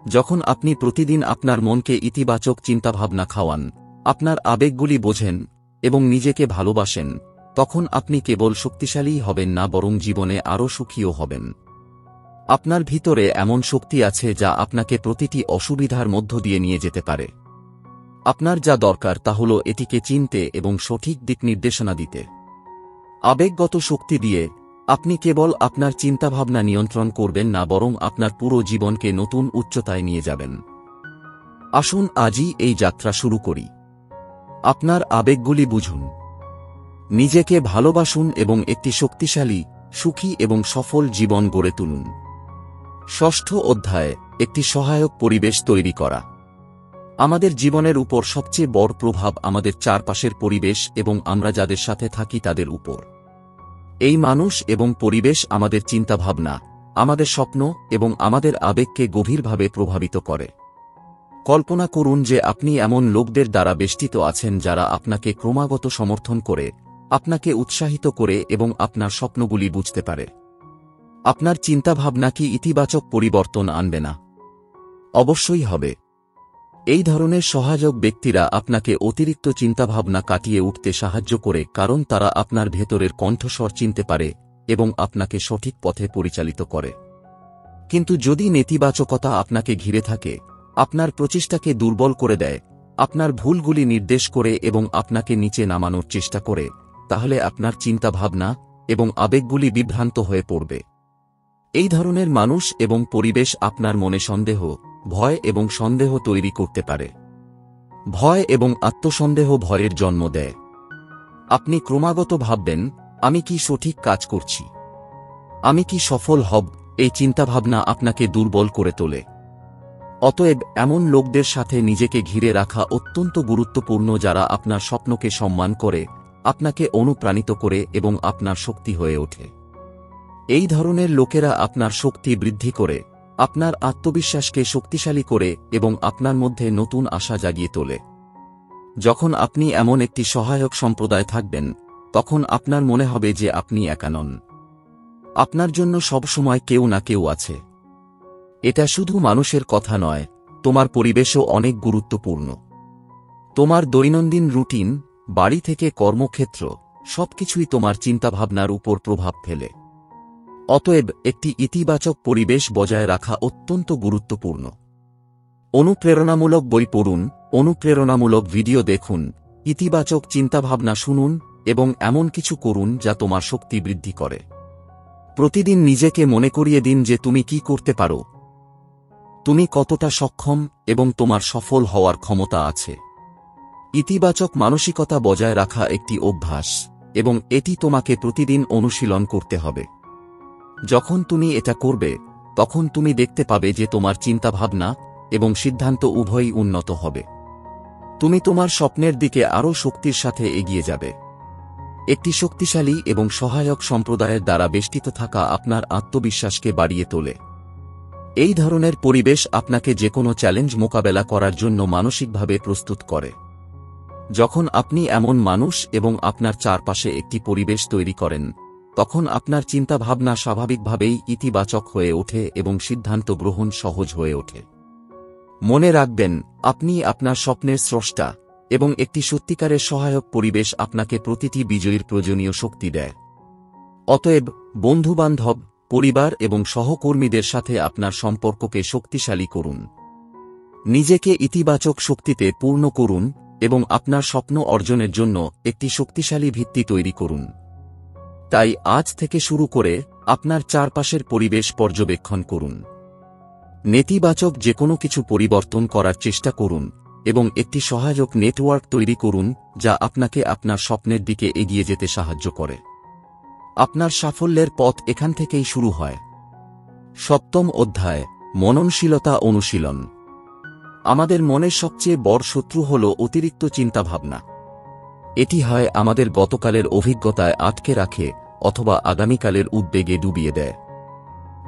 যখন আপনি প্রতিদিন আপনার মনকে ইতিবাচক চিন্তাভাবনা খাওয়ান, আপনার আবেগগুলি বোঝেন এবং নিজেকে ভালোবাসেন, তখন আপনি কেবল শক্তিশালীই হবেন না, বরং জীবনে আরও সুখীও হবেন। আপনার ভিতরে এমন শক্তি আছে যা আপনাকে প্রতিটি অসুবিধার মধ্য দিয়ে নিয়ে যেতে পারে। আপনার যা দরকার তা হল এটিকে চিনতে এবং সঠিক দিক নির্দেশনা দিতে। আবেগগত শক্তি দিয়ে আপনি কেবল আপনার চিন্তাভাবনা নিয়ন্ত্রণ করবেন না, বরং আপনার পুরো জীবনকে নতুন উচ্চতায় নিয়ে যাবেন। আসুন আজই এই যাত্রা শুরু করি। আপনার আবেগগুলি বুঝুন, নিজেকে ভালোবাসুন এবং একটি শক্তিশালী, সুখী এবং সফল জীবন গড়ে তুলুন। ষষ্ঠ অধ্যায়, একটি সহায়ক পরিবেশ তৈরি করা। আমাদের জীবনের উপর সবচেয়ে বড় প্রভাব আমাদের চারপাশের পরিবেশ এবং আমরা যাদের সাথে থাকি তাদের উপর। এই মানুষ এবং পরিবেশ আমাদের চিন্তাভাবনা, আমাদের স্বপ্ন এবং আমাদের আবেগকে গভীরভাবে প্রভাবিত করে। কল্পনা করুন যে আপনি এমন লোকদের দ্বারা বেষ্টিত আছেন যারা আপনাকে ক্রমাগত সমর্থন করে, আপনাকে উৎসাহিত করে এবং আপনার স্বপ্নগুলি বুঝতে পারে। আপনার চিন্তাভাবনা কি ইতিবাচক পরিবর্তন আনবে না? অবশ্যই হবে। এই ধরনের সহায়ক ব্যক্তিরা আপনাকে অতিরিক্ত চিন্তাভাবনা কাটিয়ে উঠতে সাহায্য করে, কারণ তারা আপনার ভেতরের কণ্ঠস্বর চিনতে পারে এবং আপনাকে সঠিক পথে পরিচালিত করে। কিন্তু যদি নেতিবাচকতা আপনাকে ঘিরে থাকে, আপনার প্রচেষ্টাকে দুর্বল করে দেয়, আপনার ভুলগুলি নির্দেশ করে এবং আপনাকে নিচে নামানোর চেষ্টা করে, তাহলে আপনার চিন্তাভাবনা এবং আবেগগুলি বিভ্রান্ত হয়ে পড়বে। এই ধরনের মানুষ এবং পরিবেশ আপনার মনে সন্দেহ, ভয় এবং সন্দেহ তৈরি করতে পারে। ভয় এবং আত্মসন্দেহ ভয়ের জন্ম দেয়। আপনি ক্রমাগত ভাববেন, আমি কি সঠিক কাজ করছি? আমি কি সফল হব? এই চিন্তাভাবনা আপনাকে দুর্বল করে তোলে। অতএব এমন লোকদের সাথে নিজেকে ঘিরে রাখা অত্যন্ত গুরুত্বপূর্ণ যারা আপনার স্বপ্নকে সম্মান করে, আপনাকে অনুপ্রাণিত করে এবং আপনার শক্তি হয়ে ওঠে। এই ধরনের লোকেরা আপনার শক্তি বৃদ্ধি করে, আপনার আত্মবিশ্বাসকে শক্তিশালী করে এবং আপনার মধ্যে নতুন আশা জাগিয়ে তোলে। যখন আপনি এমন একটি সহায়ক সম্প্রদায় থাকবেন, তখন আপনার মনে হবে যে আপনি একা নন। আপনার জন্য সবসময় কেউ না কেউ আছে। এটা শুধু মানুষের কথা নয়, তোমার পরিবেশও অনেক গুরুত্বপূর্ণ। তোমার দৈনন্দিন রুটিন, বাড়ি থেকে কর্মক্ষেত্র, সবকিছুই তোমার চিন্তাভাবনার উপর প্রভাব ফেলে। অতএব একটি ইতিবাচক পরিবেশ বজায় রাখা অত্যন্ত গুরুত্বপূর্ণ। অনুপ্রেরণামূলক বই পড়ুন, অনুপ্রেরণামূলক ভিডিও দেখুন, ইতিবাচক চিন্তাভাবনা শুনুন এবং এমন কিছু করুন যা তোমার শক্তি বৃদ্ধি করে। প্রতিদিন নিজেকে মনে করিয়ে দিন যে তুমি কি করতে পারো, তুমি কতটা সক্ষম এবং তোমার সফল হওয়ার ক্ষমতা আছে। ইতিবাচক মানসিকতা বজায় রাখা একটি অভ্যাস এবং এটি তোমাকে প্রতিদিন অনুশীলন করতে হবে। যখন তুমি এটা করবে, তখন তুমি দেখতে পাবে যে তোমার চিন্তাভাবনা এবং সিদ্ধান্ত উভয়ই উন্নত হবে। তুমি তোমার স্বপ্নের দিকে আরও শক্তির সাথে এগিয়ে যাবে। একটি শক্তিশালী এবং সহায়ক সম্প্রদায়ের দ্বারা বেষ্টিত থাকা আপনার আত্মবিশ্বাসকে বাড়িয়ে তোলে। এই ধরনের পরিবেশ আপনাকে যেকোনো চ্যালেঞ্জ মোকাবেলা করার জন্য মানসিকভাবে প্রস্তুত করে। যখন আপনি এমন মানুষ এবং আপনার চারপাশে একটি পরিবেশ তৈরি করেন, তখন আপনার চিন্তাভাবনা স্বাভাবিকভাবেই ইতিবাচক হয়ে ওঠে এবং সিদ্ধান্ত গ্রহণ সহজ হয়ে ওঠে। মনে রাখবেন, আপনি আপনার স্বপ্নের স্রষ্টা এবং একটি সত্যিকারের সহায়ক পরিবেশ আপনাকে প্রতিটি বিজয়ীর প্রয়োজনীয় শক্তি দেয়। অতএব বন্ধুবান্ধব, পরিবার এবং সহকর্মীদের সাথে আপনার সম্পর্ককে শক্তিশালী করুন। নিজেকে ইতিবাচক শক্তিতে পূর্ণ করুন এবং আপনার স্বপ্ন অর্জনের জন্য একটি শক্তিশালী ভিত্তি তৈরি করুন। তাই আজ থেকে শুরু করে আপনার চারপাশের পরিবেশ পর্যবেক্ষণ করুন। নেতিবাচক যে কোনো কিছু পরিবর্তন করার চেষ্টা করুন এবং একটি সহায়ক নেটওয়ার্ক তৈরি করুন যা আপনাকে আপনার স্বপ্নের দিকে এগিয়ে যেতে সাহায্য করে। আপনার সাফল্যের পথ এখান থেকেই শুরু হয়। সপ্তম অধ্যায়, মননশীলতা অনুশীলন। আমাদের মনের সবচেয়ে বড় শত্রু হল অতিরিক্ত চিন্তাভাবনা। এটি হয় আমাদের গতকালের অভিজ্ঞতায় আটকে রাখে অথবা আগামীকালের উদ্বেগে ডুবিয়ে দেয়।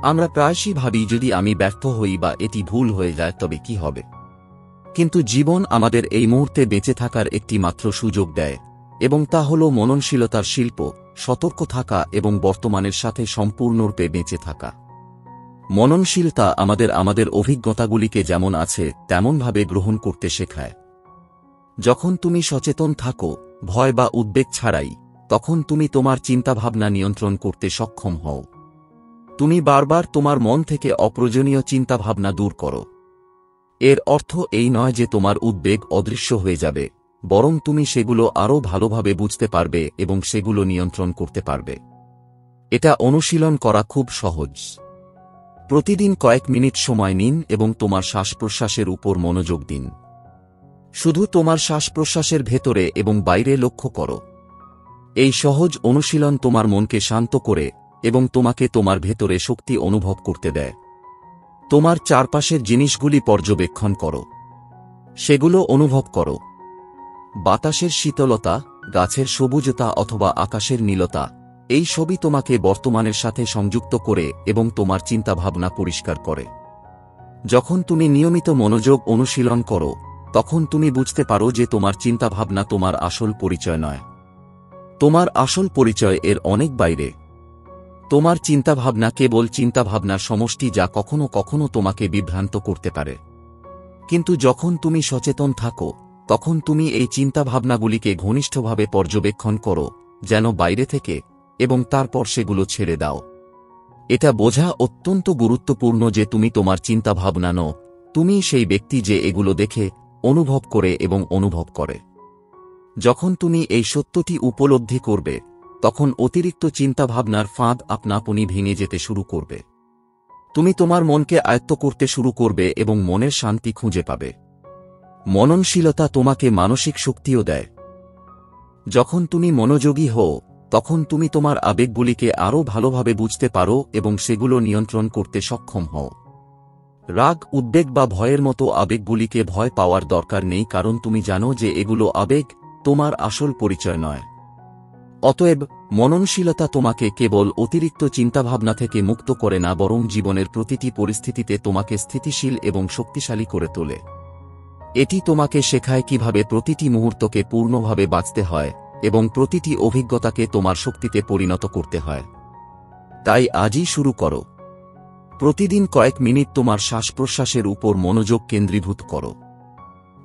আমরা প্রায়শই ভাবি, যদি আমি ব্যর্থ হই বা এটি ভুল হয়ে যায় তবে কি হবে। কিন্তু জীবন আমাদের এই মুহূর্তে বেঁচে থাকার একটি মাত্র সুযোগ দেয়, এবং তা হল মননশীলতার শিল্প, সতর্ক থাকা এবং বর্তমানের সাথে সম্পূর্ণরূপে বেঁচে থাকা। মননশীলতা আমাদের অভিজ্ঞতাগুলিকে যেমন আছে তেমনভাবে গ্রহণ করতে শেখায়। যখন তুমি সচেতন থাকো, ভয় বা উদ্বেগ ছাড়াই, তখন তুমি তোমার চিন্তাভাবনা নিয়ন্ত্রণ করতে সক্ষম হও। তুমি বারবার তোমার মন থেকে অপ্রয়োজনীয় চিন্তাভাবনা দূর করো। এর অর্থ এই নয় যে তোমার উদ্বেগ অদৃশ্য হয়ে যাবে, বরং তুমি সেগুলো আরও ভালোভাবে বুঝতে পারবে এবং সেগুলো নিয়ন্ত্রণ করতে পারবে। এটা অনুশীলন করা খুব সহজ। প্রতিদিন কয়েক মিনিট সময় নিন এবং তোমার শ্বাস-প্রশ্বাসের উপর মনোযোগ দিন। শুধু তোমার শ্বাস-প্রশ্বাসের ভেতরে এবং বাইরে লক্ষ্য করো। এই সহজ অনুশীলন তোমার মনকে শান্ত করে এবং তোমাকে তোমার ভেতরে শক্তি অনুভব করতে দেয়। তোমার চারপাশের জিনিসগুলি পর্যবেক্ষণ করো। সেগুলো অনুভব করো। বাতাসের শীতলতা, গাছের সবুজতা অথবা আকাশের নীলতা, এই সবই তোমাকে বর্তমানের সাথে সংযুক্ত করে এবং তোমার চিন্তাভাবনা পরিষ্কার করে। যখন তুমি নিয়মিত মনোযোগ অনুশীলন করো, তখন তুমি বুঝতে পারো যে তোমার চিন্তাভাবনা তোমার আসল পরিচয় নয়। তোমার আসল পরিচয় এর অনেক বাইরে। তোমার চিন্তাভাবনা কেবল চিন্তাভাবনার সমষ্টি যা কখনো কখনো তোমাকে বিভ্রান্ত করতে পারে। কিন্তু যখন তুমি সচেতন থাকো, তখন তুমি এই চিন্তাভাবনাগুলিকে ঘনিষ্ঠভাবে পর্যবেক্ষণ করো, যেন বাইরে থেকে, এবং তারপর সেগুলো ছেড়ে দাও। এটা বোঝা অত্যন্ত গুরুত্বপূর্ণ যে তুমি তোমার চিন্তাভাবনা নও, তুমি সেই ব্যক্তি যে এগুলো দেখে, অনুভব করে এবং অনুভব করে। যখন তুমি এই সত্যটি উপলব্ধি করবে, তখন অতিরিক্ত চিন্তাভাবনার ফাঁদ আপনা আপনি ভেঙে যেতে শুরু করবে। তুমি তোমার মনকে আয়ত্ত করতে শুরু করবে এবং মনের শান্তি খুঁজে পাবে। মননশীলতা তোমাকে মানসিক শক্তিও দেয়। যখন তুমি মনোযোগী হও, তখন তুমি তোমার আবেগগুলিকে আরও ভালোভাবে বুঝতে পারো এবং সেগুলো নিয়ন্ত্রণ করতে সক্ষম হও। রাগ, উদ্বেগ বা ভয়ের মতো আবেগগুলিকে ভয় পাওয়ার দরকার নেই, কারণ তুমি জানো যে এগুলো আবেগ, তোমার আসল পরিচয় নয়। অতএব মননশীলতা তোমাকে কেবল অতিরিক্ত চিন্তাভাবনা থেকে মুক্ত করে না, বরং জীবনের প্রতিটি পরিস্থিতিতে তোমাকে স্থিতিশীল এবং শক্তিশালী করে তোলে। এটি তোমাকে শেখায় কিভাবে প্রতিটি মুহূর্তকে পূর্ণভাবে বাঁচতে হয় এবং প্রতিটি অভিজ্ঞতাকে তোমার শক্তিতে পরিণত করতে হয়। তাই আজই শুরু করো। প্রতিদিন কয়েক মিনিট তোমার শ্বাস-প্রশ্বাসের উপর মনোযোগ কেন্দ্রীভূত করো।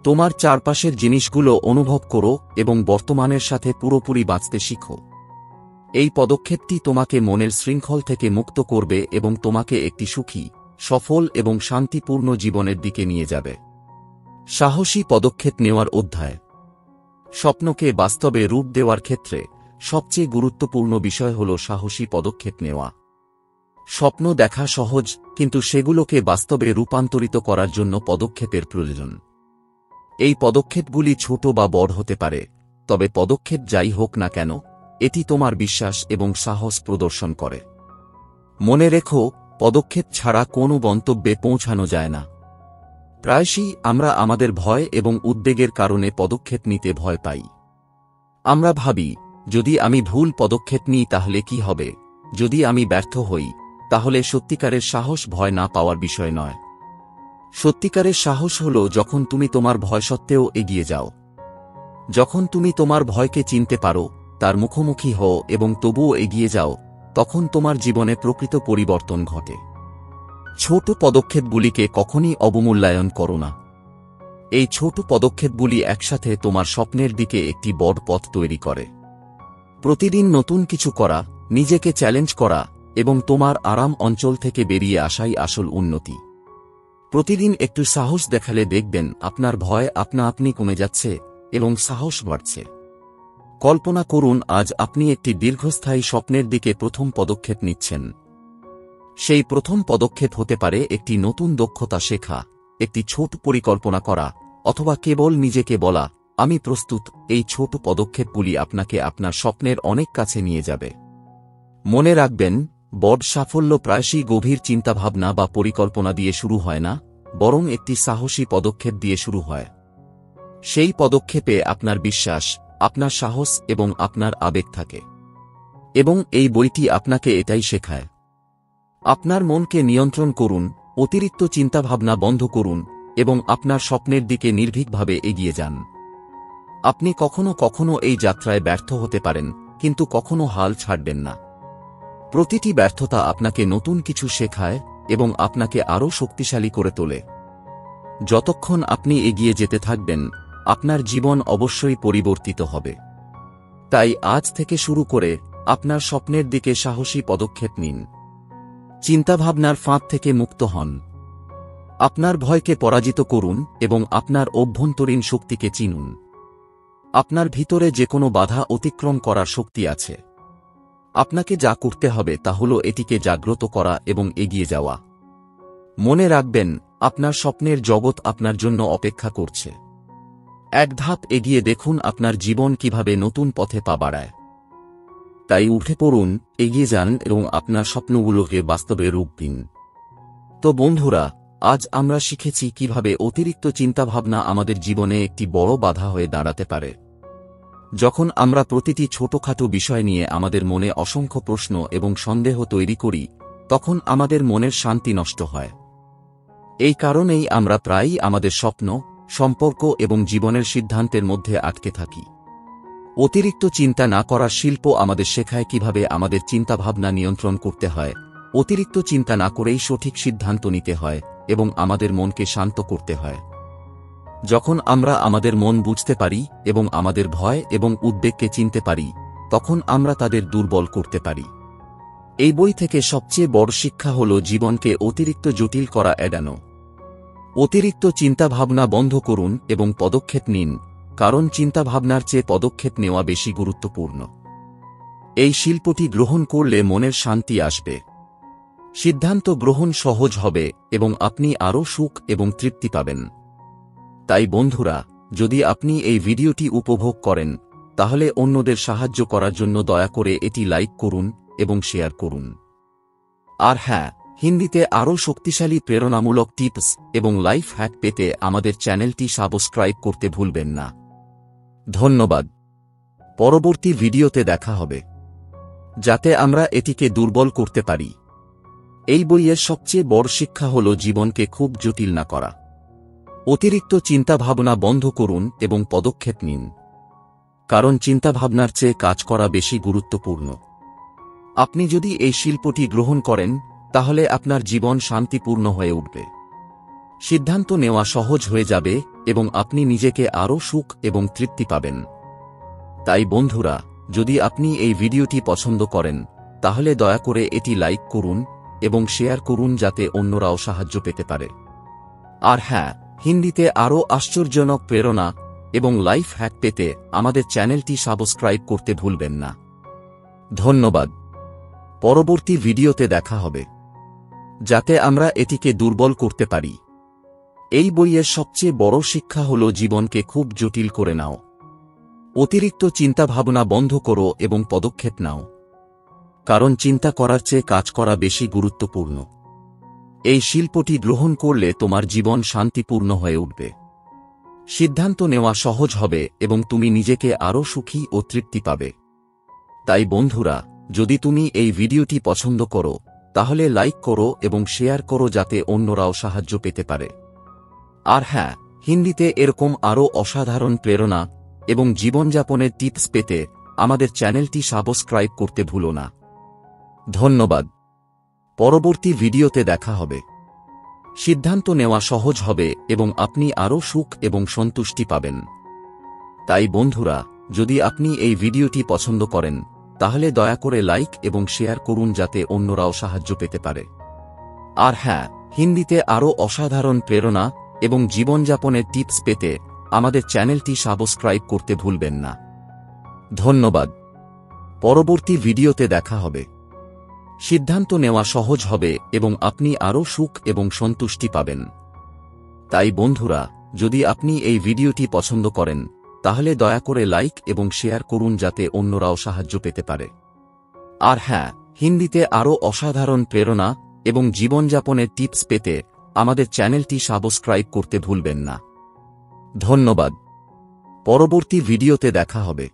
তোমার চারপাশের জিনিসগুলো অনুভব করো এবং বর্তমানের সাথে পুরোপুরি বাঁচতে শিখো। এই পদক্ষেপটি তোমাকে মনের শৃঙ্খল থেকে মুক্ত করবে এবং তোমাকে একটি সুখী, সফল এবং শান্তিপূর্ণ জীবনের দিকে নিয়ে যাবে। সাহসী পদক্ষেপ নেওয়ার অধ্যায়। স্বপ্নকে বাস্তবে রূপ দেওয়ার ক্ষেত্রে সবচেয়ে গুরুত্বপূর্ণ বিষয় হল সাহসী পদক্ষেপ নেওয়া। স্বপ্ন দেখা সহজ, কিন্তু সেগুলোকে বাস্তবে রূপান্তরিত করার জন্য পদক্ষেপের প্রয়োজন। এই পদক্ষেপগুলি ছোট বা বড় হতে পারে, তবে পদক্ষেপ যাই হোক না কেন, এটি তোমার বিশ্বাস এবং সাহস প্রদর্শন করে। মনে রেখো, পদক্ষেপ ছাড়া কোনো গন্তব্যে পৌঁছানো যায় না। প্রায়শই আমরা আমাদের ভয় এবং উদ্বেগের কারণে পদক্ষেপ নিতে ভয় পাই। আমরা ভাবি, যদি আমি ভুল পদক্ষেপ নিই তাহলে কি হবে, যদি আমি ব্যর্থ হই, তাহলে সত্যিকারের সাহস ভয় না পাওয়ার বিষয় নয়। সত্যিকারের সাহস হল যখন তুমি তোমার ভয় সত্ত্বেও এগিয়ে যাও। যখন তুমি তোমার ভয়কে চিনতে পারো, তার মুখোমুখি হও এবং তবুও এগিয়ে যাও, তখন তোমার জীবনে প্রকৃত পরিবর্তন ঘটে। ছোট পদক্ষেপগুলিকে কখনই অবমূল্যায়ন করো না। এই ছোট পদক্ষেপগুলি একসাথে তোমার স্বপ্নের দিকে একটি বড় পথ তৈরি করে। প্রতিদিন নতুন কিছু করা, নিজেকে চ্যালেঞ্জ করা এবং তোমার আরাম অঞ্চল থেকে বেরিয়ে আসাই আসল উন্নতি। প্রতিদিন একটু সাহস দেখালে দেখবেন আপনার ভয় আপনা আপনি কমে যাচ্ছে এবং সাহস বাড়ছে। কল্পনা করুন আজ আপনি একটি দীর্ঘস্থায়ী স্বপ্নের দিকে প্রথম পদক্ষেপ নিচ্ছেন। সেই প্রথম পদক্ষেপ হতে পারে একটি নতুন দক্ষতা শেখা, একটি ছোট পরিকল্পনা করা, অথবা কেবল নিজেকে বলা, আমি প্রস্তুত। এই ছোট পদক্ষেপগুলি আপনাকে আপনার স্বপ্নের অনেক কাছে নিয়ে যাবে। মনে রাখবেন, বড় সাফল্য প্রায়শই গভীর চিন্তাভাবনা বা পরিকল্পনা দিয়ে শুরু হয় না, বরং একটি সাহসী পদক্ষেপ দিয়ে শুরু হয়। সেই পদক্ষেপে আপনার বিশ্বাস, আপনার সাহস এবং আপনার আবেগ থাকে। এবং এই বইটি আপনাকে এটাই শেখায়। আপনার মনকে নিয়ন্ত্রণ করুন, অতিরিক্ত চিন্তাভাবনা বন্ধ করুন এবং আপনার স্বপ্নের দিকে নির্ভীকভাবে এগিয়ে যান। আপনি কখনো কখনো এই যাত্রায় ব্যর্থ হতে পারেন, কিন্তু কখনো হাল ছাড়বেন না। প্রতিটি ব্যর্থতা আপনাকে নতুন কিছু শেখায় এবং আপনাকে আরও শক্তিশালী করে তোলে। যতক্ষণ আপনি এগিয়ে যেতে থাকবেন, আপনার জীবন অবশ্যই পরিবর্তিত হবে। তাই আজ থেকে শুরু করে আপনার স্বপ্নের দিকে সাহসী পদক্ষেপ নিন। চিন্তাভাবনার ফাঁদ থেকে মুক্ত হন। আপনার ভয়কে পরাজিত করুন এবং আপনার অভ্যন্তরীণ শক্তিকে চিনুন। আপনার ভিতরে যে কোনো বাধা অতিক্রম করার শক্তি আছে। আপনাকে যা করতে হবে তা হল এটিকে জাগ্রত করা এবং এগিয়ে যাওয়া। মনে রাখবেন, আপনার স্বপ্নের জগৎ আপনার জন্য অপেক্ষা করছে। এক ধাপ এগিয়ে দেখুন আপনার জীবন কিভাবে নতুন পথে পা বাড়ায়। তাই উঠে পড়ুন, এগিয়ে যান এবং আপনার স্বপ্নগুলোকে বাস্তবে রূপ দিন। তো বন্ধুরা, আজ আমরা শিখেছি কিভাবে অতিরিক্ত চিন্তাভাবনা আমাদের জীবনে একটি বড় বাধা হয়ে দাঁড়াতে পারে। যখন আমরা প্রতিটি ছোটখাটো বিষয় নিয়ে আমাদের মনে অসংখ্য প্রশ্ন এবং সন্দেহ তৈরি করি, তখন আমাদের মনের শান্তি নষ্ট হয়। এই কারণেই আমরা প্রায়ই আমাদের স্বপ্ন, সম্পর্ক এবং জীবনের সিদ্ধান্তের মধ্যে আটকে থাকি। অতিরিক্ত চিন্তা না করার শিল্প আমাদের শেখায় কিভাবে আমাদের চিন্তাভাবনা নিয়ন্ত্রণ করতে হয়, অতিরিক্ত চিন্তা না করেই সঠিক সিদ্ধান্ত নিতে হয় এবং আমাদের মনকে শান্ত করতে হয়। যখন আমরা আমাদের মন বুঝতে পারি এবং আমাদের ভয় এবং উদ্বেগকে চিনতে পারি, তখন আমরা তাদের দুর্বল করতে পারি। এই বই থেকে সবচেয়ে বড় শিক্ষা হল জীবনকে অতিরিক্ত জটিল করা এড়ানো। অতিরিক্ত চিন্তাভাবনা বন্ধ করুন এবং পদক্ষেপ নিন, কারণ চিন্তাভাবনার চেয়ে পদক্ষেপ নেওয়া বেশি গুরুত্বপূর্ণ। এই শিল্পটি গ্রহণ করলে মনের শান্তি আসবে, সিদ্ধান্ত গ্রহণ সহজ হবে এবং আপনি আরও সুখ এবং তৃপ্তি পাবেন। তাই বন্ধুরা, যদি আপনি এই ভিডিওটি উপভোগ করেন, তাহলে অন্যদের সাহায্য করার জন্য দয়া করে এটি লাইক করুন এবং শেয়ার করুন। আর হ্যাঁ, হিন্দিতে আরও শক্তিশালী প্রেরণামূলক টিপস এবং লাইফ হ্যাক পেতে আমাদের চ্যানেলটি সাবস্ক্রাইব করতে ভুলবেন না। ধন্যবাদ। পরবর্তী ভিডিওতে দেখা হবে, যাতে আমরা এটিকে দুর্বল করতে পারি। এই বইয়ের সবচেয়ে বড় শিক্ষা হল জীবনকে খুব জটিল না করা। অতিরিক্ত চিন্তাভাবনা বন্ধ করুন এবং পদক্ষেপ নিন, কারণ চিন্তাভাবনার চেয়ে কাজ করা বেশি গুরুত্বপূর্ণ। আপনি যদি এই শিল্পটি গ্রহণ করেন, তাহলে আপনার জীবন শান্তিপূর্ণ হয়ে উঠবে, সিদ্ধান্ত নেওয়া সহজ হয়ে যাবে এবং আপনি নিজেকে আরও সুখ এবং তৃপ্তি পাবেন। তাই বন্ধুরা, যদি আপনি এই ভিডিওটি পছন্দ করেন, তাহলে দয়া করে এটি লাইক করুন এবং শেয়ার করুন যাতে অন্যরাও সাহায্য পেতে পারে। আর হ্যাঁ, হিন্দিতে আরও আশ্চর্যজনক প্রেরণা এবং লাইফ হ্যাক পেতে আমাদের চ্যানেলটি সাবস্ক্রাইব করতে ভুলবেন না। ধন্যবাদ। পরবর্তী ভিডিওতে দেখা হবে, যাতে আমরা এটিকে দুর্বল করতে পারি। এই বইয়ের সবচেয়ে বড় শিক্ষা হল জীবনকে খুব জটিল করে নাও। অতিরিক্ত চিন্তাভাবনা বন্ধ করো এবং পদক্ষেপ নাও, কারণ চিন্তা করার চেয়ে কাজ করা বেশি গুরুত্বপূর্ণ। এই শিল্পটি গ্রহণ করলে তোমার জীবন শান্তিপূর্ণ হয়ে উঠবে, সিদ্ধান্ত নেওয়া সহজ হবে এবং তুমি নিজেকে আরও সুখী ও তৃপ্তি পাবে। তাই বন্ধুরা, যদি তুমি এই ভিডিওটি পছন্দ করো, তাহলে লাইক করো এবং শেয়ার করো যাতে অন্যরাও সাহায্য পেতে পারে। আর হ্যাঁ, হিন্দিতে এরকম আরও অসাধারণ প্রেরণা এবং জীবনযাপনের টিপস পেতে আমাদের চ্যানেলটি সাবস্ক্রাইব করতে ভুলো না। ধন্যবাদ। পরবর্তী ভিডিওতে দেখা হবে, সিদ্ধান্ত নেওয়া সহজ হবে এবং আপনি আরও সুখ এবং সন্তুষ্টি পাবেন। তাই বন্ধুরা, যদি আপনি এই ভিডিওটি পছন্দ করেন, তাহলে দয়া করে লাইক এবং শেয়ার করুন যাতে অন্যরাও সাহায্য পেতে পারে। আর হ্যাঁ, হিন্দিতে আরও অসাধারণ প্রেরণা এবং জীবনযাপনের টিপস পেতে আমাদের চ্যানেলটি সাবস্ক্রাইব করতে ভুলবেন না। ধন্যবাদ। পরবর্তী ভিডিওতে দেখা হবে, সিদ্ধান্ত নেওয়া সহজ হবে এবং আপনি আরও সুখ এবং সন্তুষ্টি পাবেন। তাই বন্ধুরা, যদি আপনি এই ভিডিওটি পছন্দ করেন, তাহলে দয়া করে লাইক এবং শেয়ার করুন যাতে অন্যরাও সাহায্য পেতে পারে। আর হ্যাঁ, হিন্দিতে আরও অসাধারণ প্রেরণা এবং জীবনযাপনের টিপস পেতে আমাদের চ্যানেলটি সাবস্ক্রাইব করতে ভুলবেন না। ধন্যবাদ। পরবর্তী ভিডিওতে দেখা হবে।